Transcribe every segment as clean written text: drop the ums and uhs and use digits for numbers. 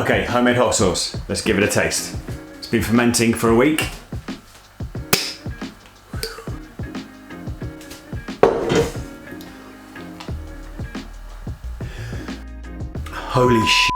Okay, homemade hot sauce. Let's give it a taste. It's been fermenting for a week. Holy shit.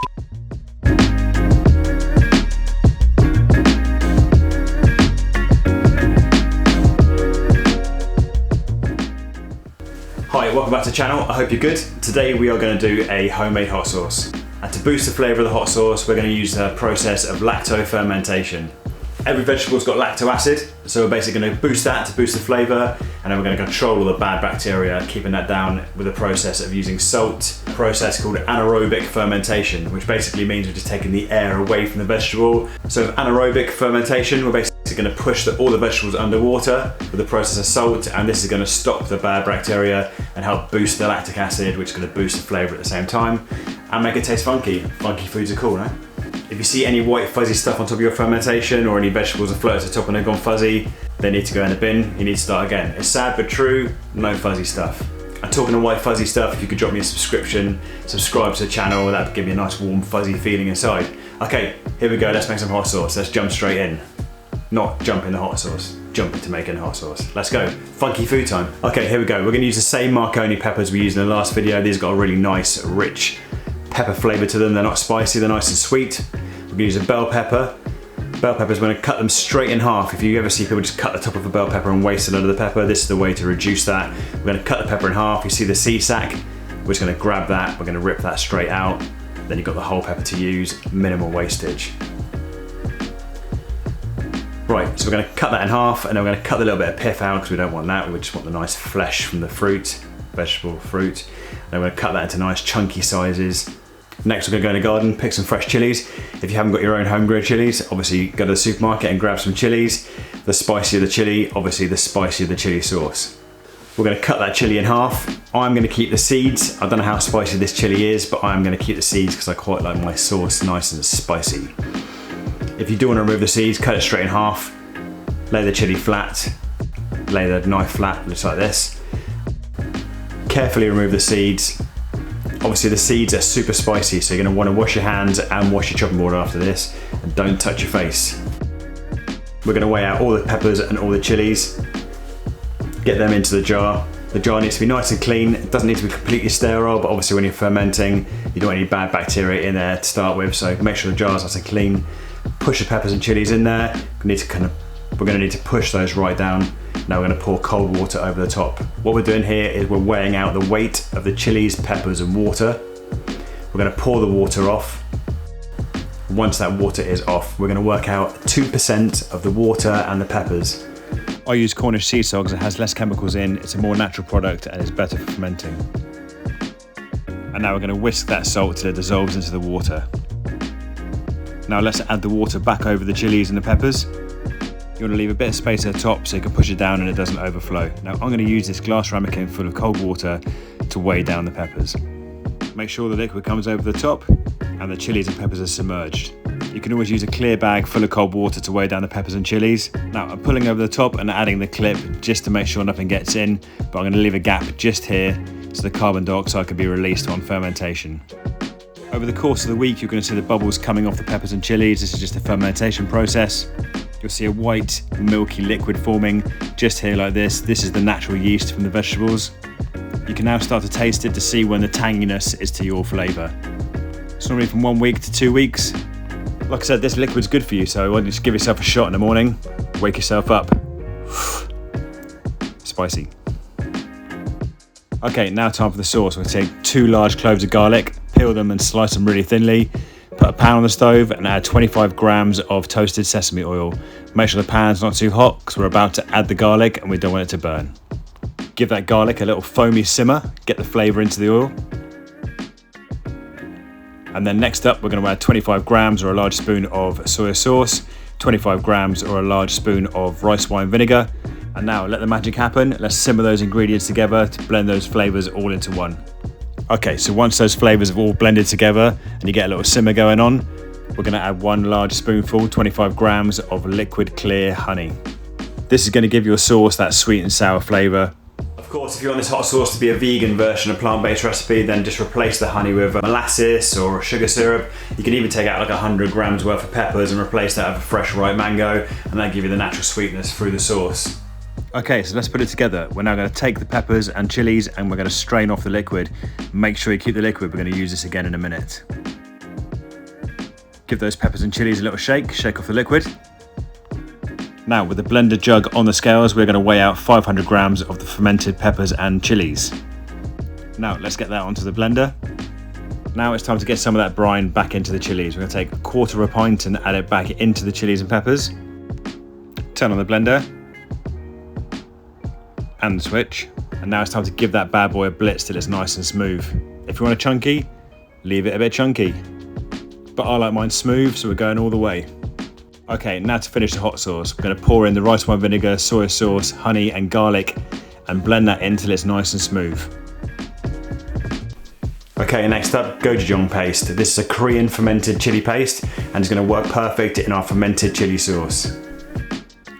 Hi, welcome back to the channel. I hope you're good. Today we are going to do a homemade hot sauce. And to boost the flavour of the hot sauce, we're going to use the process of lacto fermentation. Every vegetable's got lactic acid, so we're basically going to boost that to boost the flavour, and then we're going to control all the bad bacteria, keeping that down with a process of using salt, a process called anaerobic fermentation, which basically means we're just taking the air away from the vegetable. So with anaerobic fermentation, we're basically going to push all the vegetables underwater with the process of salt, and this is going to stop the bad bacteria and help boost the lactic acid, which is going to boost the flavour at the same time and make it taste funky. Funky foods are cool, right? If you see any white fuzzy stuff on top of your fermentation or any vegetables are floated to the top and they've gone fuzzy, they need to go in the bin. You need to start again. It's sad but true, no fuzzy stuff. And talking of white fuzzy stuff, if you could drop me a subscription, subscribe to the channel, that would give me a nice warm fuzzy feeling inside. Okay, here we go, let's make some hot sauce. Let's jump straight in. Not jump in the hot sauce, jump into making hot sauce. Let's go, funky food time. Okay, here we go. We're gonna use the same Marconi peppers we used in the last video. These got a really nice, rich pepper flavour to them. They're not spicy, they're nice and sweet. We're gonna use a bell pepper. Bell peppers, we're gonna cut them straight in half. If you ever see people just cut the top of a bell pepper and waste a lot of the pepper, this is the way to reduce that. We're gonna cut the pepper in half. You see the seed sac? We're just gonna grab that, we're gonna rip that straight out. Then you've got the whole pepper to use, minimal wastage. Right, so we're gonna cut that in half, and then we're gonna cut the little bit of pith out because we don't want that. We just want the nice flesh from the fruit, vegetable fruit. And we're gonna cut that into nice chunky sizes. Next, we're gonna go in the garden, pick some fresh chilies. If you haven't got your own home-grown chilies, obviously go to the supermarket and grab some chilies. The spicier the chili, obviously the spicier the chili sauce. We're gonna cut that chili in half. I'm gonna keep the seeds. I don't know how spicy this chili is, but I'm gonna keep the seeds because I quite like my sauce nice and spicy. If you do want to remove the seeds, cut it straight in half. Lay the chili flat. Lay the knife flat, just like this. Carefully remove the seeds. Obviously the seeds are super spicy, so you're going to want to wash your hands and wash your chopping board after this, and don't touch your face. We're going to weigh out all the peppers and all the chilies. Get them into the jar. The jar needs to be nice and clean. It doesn't need to be completely sterile, but obviously when you're fermenting, you don't want any bad bacteria in there to start with, so make sure the jar's nice and clean. Push the peppers and chilies in there. We're going to need to push those right down. Now we're going to pour cold water over the top. What we're doing here is we're weighing out the weight of the chilies, peppers and water. We're going to pour the water off. Once that water is off, we're going to work out 2% of the water and the peppers. I use Cornish sea salt because it has less chemicals in, it's a more natural product and it's better for fermenting. And now we're going to whisk that salt till it dissolves into the water. Now let's add the water back over the chilies and the peppers. You want to leave a bit of space at the top so you can push it down and it doesn't overflow. Now I'm going to use this glass ramekin full of cold water to weigh down the peppers. Make sure the liquid comes over the top and the chilies and peppers are submerged. You can always use a clear bag full of cold water to weigh down the peppers and chilies. Now I'm pulling over the top and adding the clip just to make sure nothing gets in, but I'm going to leave a gap just here so the carbon dioxide can be released on fermentation. Over the course of the week, you're going to see the bubbles coming off the peppers and chilies. This is just a fermentation process. You'll see a white, milky liquid forming just here like this. This is the natural yeast from the vegetables. You can now start to taste it to see when the tanginess is to your flavour. It's normally from 1 week to 2 weeks. Like I said, this liquid's good for you, so why don't you just give yourself a shot in the morning, wake yourself up. Spicy. Okay, now time for the sauce. We'll take 2 large cloves of garlic, peel them and slice them really thinly. Put a pan on the stove and add 25 grams of toasted sesame oil. Make sure the pan's not too hot because we're about to add the garlic and we don't want it to burn. Give that garlic a little foamy simmer, get the flavour into the oil. And then next up, we're going to add 25 grams or a large spoon of soya sauce, 25 grams or a large spoon of rice wine vinegar. And now let the magic happen. Let's simmer those ingredients together to blend those flavours all into one. Okay, so once those flavours have all blended together and you get a little simmer going on, we're going to add 1 large spoonful, 25 grams of liquid clear honey. This is going to give your sauce that sweet and sour flavour. Of course, if you want this hot sauce to be a vegan version, a plant-based recipe, then just replace the honey with molasses or sugar syrup. You can even take out like 100 grams worth of peppers and replace that with a fresh ripe mango, and that'll give you the natural sweetness through the sauce. Okay, so let's put it together. We're now going to take the peppers and chilies and we're going to strain off the liquid. Make sure you keep the liquid, we're going to use this again in a minute. Give those peppers and chilies a little shake off the liquid. Now with the blender jug on the scales, we're going to weigh out 500 grams of the fermented peppers and chilies. Now let's get that onto the blender. Now it's time to get some of that brine back into the chilies. We're going to take 1/4 of a pint and add it back into the chilies and peppers. Turn on the blender. And the switch. And now it's time to give that bad boy a blitz till it's nice and smooth. If you want it chunky, leave it a bit chunky. But I like mine smooth, so we're going all the way. Okay, now to finish the hot sauce, we're going to pour in the rice wine vinegar, soy sauce, honey and garlic and blend that in till it's nice and smooth. Okay, next up, gochujang paste. This is a Korean fermented chili paste and it's going to work perfect in our fermented chili sauce.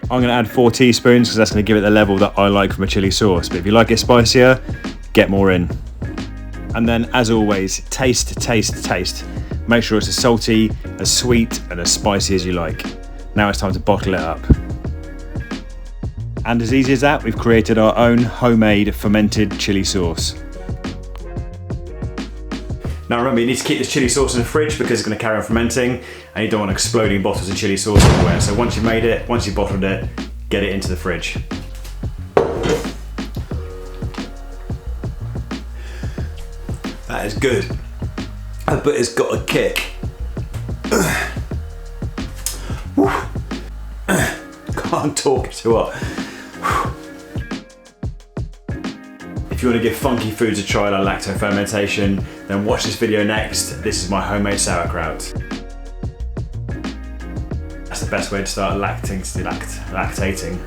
I'm going to add 4 teaspoons because that's going to give it the level that I like from a chili sauce. But if you like it spicier, get more in. And then, as always, taste. Make sure it's as salty, as sweet, and as spicy as you like. Now it's time to bottle it up. And as easy as that, we've created our own homemade fermented chili sauce. Now remember, you need to keep this chili sauce in the fridge because it's going to carry on fermenting and you don't want exploding bottles of chili sauce everywhere. So once you've made it, once you've bottled it, get it into the fridge. That is good, but it's got a kick. Can't talk, it's too hot. If you want to give funky foods a try like lacto fermentation, then watch this video next. This is my homemade sauerkraut. That's the best way to start lactating.